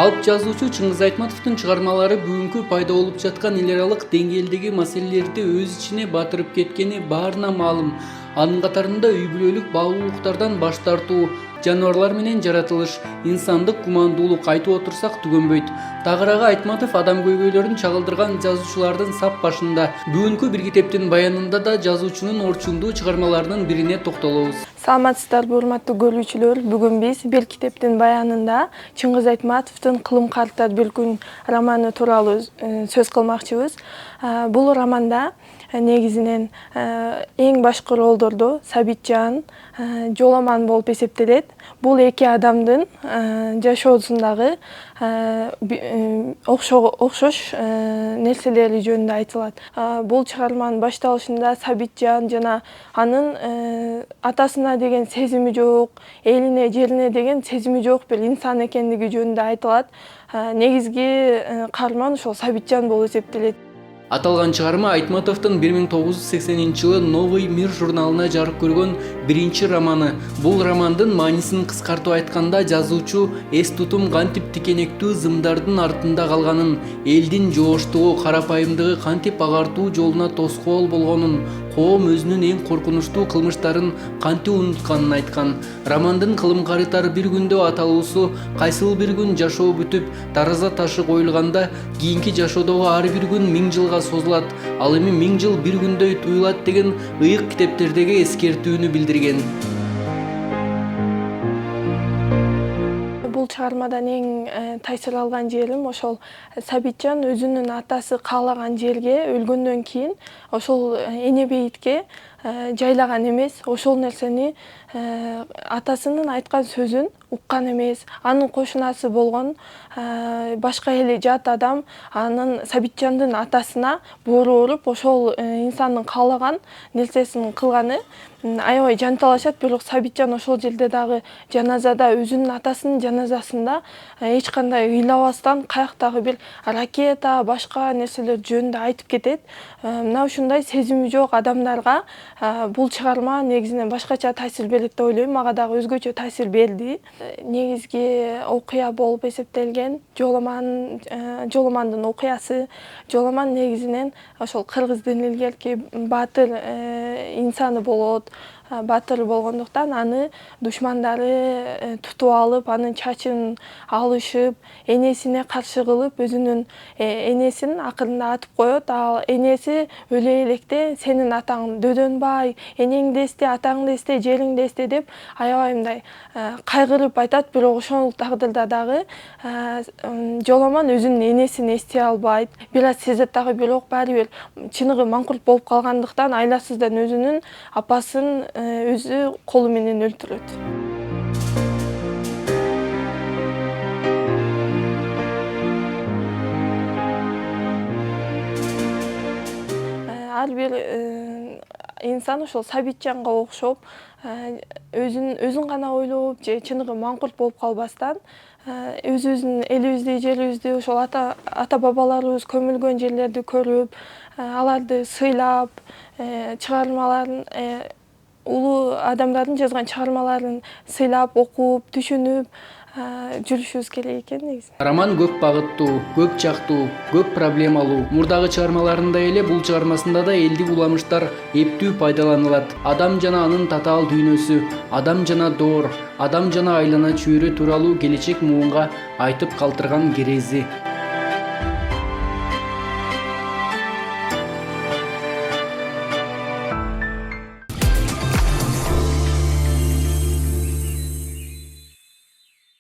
Алып жазуучу Чыңгыз Айтматовдун чыгармалары бүгүнкү пайда болуп жаткан эл аралык деңгээлдеги маселелерди өз ичине батырып кеткени баарына маалым. Анын катарында үй бүлөлүк багуулуктардан баш тартуу, жаныбарлар менен жаратылыш, инсандык кумандуулук айтып отурсак түгөнбөйт. Тагыраагы Айтматов адам көйгөйлөрүн чагылдырган жазуучулардын сап башында. Бүгүнкү бир китептин баянында да жазуучунун орчундуу чыгармаларынын бирине токтолобуз. Саламатсыздарбы, урматтуу көрүүчүлөр. Бүгүн биз бир китептин баянында Чыңгыз Айтматовдун Кылым карттар бир күн романы тууралуу сөз кылмакчыбыз. Бул романда негизинен эң башкы ролдорду Сабитжан, Жоламан болуп эсептелет. Бул эки адамдын жашоосундагы окшош нерселери жөнүндө айтылат. Бул чыгарманын башталышында Сабитжан жана анын атасына деген сезими жок, элине, жерине деген сезими жок бир инсан экендиги жөнүндө айтылат. Негизги каарман ошол Сабитжан болуп эсептелет. Аталган чыгарма Айтматовдун 1980-жылы Новый мир журналына жарык көргөн биринчи романы. Бул романдын маанисин кыскартып айтканда, жазуучу эс тутум кантип тикенектүү зымдардын артында калганын, элдин жооштугу, карапайымдыгы кантип агартуу жолуна тоскоол болгонун, коом өзүнүн эң коркунучтуу кылмыштарын кантип унутканын айткан. Романдын Кылым карттар бир күндө аталуусу кайсыл бир күн жашоо бүтүп, тараза ташы коюлганда, кийинки жашоодогу ар бир күн 1000 жылга созулат, ал эми 1000 жыл бир күндөй туюлат деген ыйык китептердеги эскертүүнү билдирген. Бул чыгармадан эң таасир алган жерим ошол Сабитжан өзүнүн атасы каалаган жерге өлгөндөн кийин ошол эне бейитке жайлаган эмес, ошол нерсени атасынын айткан сөзүн уккан эмес. Анын кошунасы болгон башка эле жат адам анын Сабитжандын атасына боору уруп, ошол инсандын каалаган нерсесин кылганы аябай жан талашат. Бирок Сабитжан ошол жерде дагы жаназада, өзүнүн атасынын жаназасында эч кандай ыйлабастан каяктагы бир ракета, башка нерселер жөнүндө айтып кетет. Мына ушундай сезими жок адамдарга бул чыгарма негизинен башкача таасир берет деп ойлойм. Мага дагы өзгөчө таасир берди. Негизги окуя болуп эсептелген Жоламандын окуясы. Жоламан негизинен ошол кыргыздын илгерки баатыр инсаны болот. Баатыр болгондуктан аны душмандары тутуп алып, анын чачын алышып, энесине каршы кылып, өзүнүн энесин акырында атып коет. Ал энеси өлө электе сенин атаң Дөдөнбай, энеңди эсте, атаңды эсте, жериңди эсте деп аябай мындай кайгырып айтат. Бирок ошол тагдырда дагы Жоламан өзүнүн энесин эстей албайт. Бир аз сезет дагы, бирок баары бир чыныгы маңкурт болуп калгандыктан айласыздан өзүнүн апасын өзү колу менен өлтүрөт. Ар бир инсан ошол Сабитжанга окшоп өзүн гана ойлоп же чыныгы маңкурт болуп калбастан өзүбүздүн элибизди, жерибизди, ошол ата бабаларыбыз көмүлгөн жерлерди көрүп, аларды сыйлап, чыгармаларын улуу адамдардын жазган чыгармаларын сыйлап, окуп, түшүнүп жүрүшүбүз керек экен негизи. Роман көп багыттуу, көп жактуу, көп проблемалуу. Мурдагы чыгармаларында эле бул чыгармасында да элдик уламыштар эптүү пайдаланылат. Адам жана анын татаал дүйнөсү, адам жана доор, адам жана айлана чөйрө тууралуу келечек муунга айтып калтырган керези.